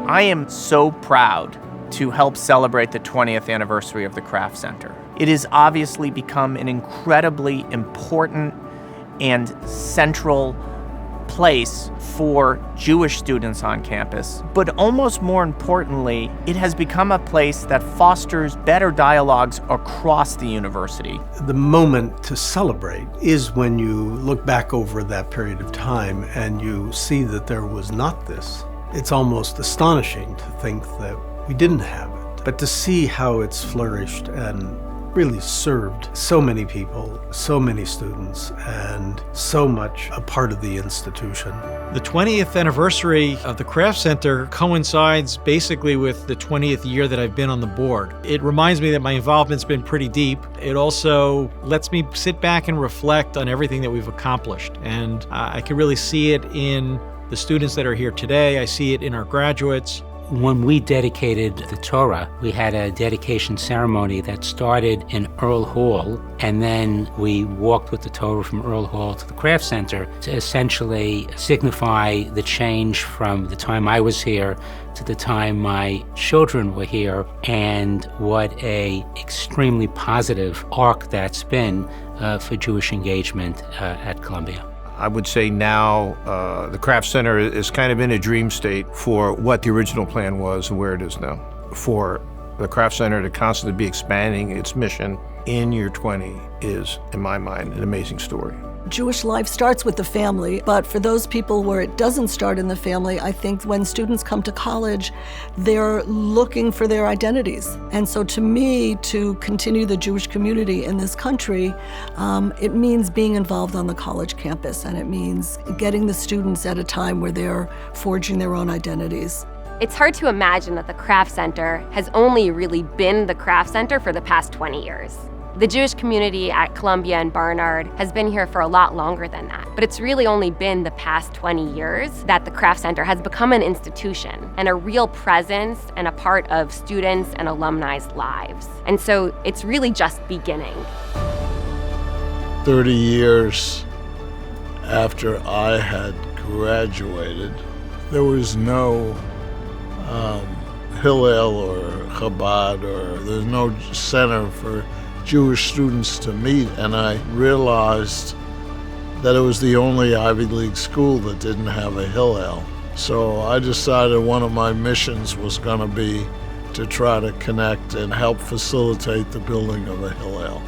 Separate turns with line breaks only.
I am so proud to help celebrate the 20th anniversary of the Kraft Center. It has obviously become an incredibly important and central place for Jewish students on campus, but almost more importantly, it has become a place that fosters better dialogues across the university.
The moment to celebrate is when you look back over that period of time and you see that there was not this. It's almost astonishing to think that we didn't have it, but to see how it's flourished and really served so many people, so many students, and so much a part of the institution.
The 20th anniversary of the Kraft Center coincides basically with the 20th year that I've been on the board. It reminds me that my involvement's been pretty deep. It also lets me sit back and reflect on everything that we've accomplished. And I can really see it in the students that are here today. I see it in our graduates.
When we dedicated the Torah, we had a dedication ceremony that started in Earl Hall, and then we walked with the Torah from Earl Hall to the Kraft Center to essentially signify the change from the time I was here to the time my children were here, and what a extremely positive arc that's been for Jewish engagement at Columbia.
I would say now the Kraft Center is kind of in a dream state for what the original plan was and where it is now. For the Kraft Center to constantly be expanding its mission in year 20 is, in my mind, an amazing story.
Jewish life starts with the family, but for those people where it doesn't start in the family, I think when students come to college, they're looking for their identities. And so to me, to continue the Jewish community in this country, it means being involved on the college campus, and it means getting the students at a time where they're forging their own identities.
It's hard to imagine that the Kraft Center has only really been the Kraft Center for the past 20 years. The Jewish community at Columbia and Barnard has been here for a lot longer than that, but it's really only been the past 20 years that the Kraft Center has become an institution and a real presence and a part of students' and alumni's lives. And so it's really just beginning.
30 years after I had graduated, there was no Hillel or Chabad, or there's no center for Jewish students to meet, and I realized that it was the only Ivy League school that didn't have a Hillel. So I decided one of my missions was going to be to try to connect and help facilitate the building of a Hillel.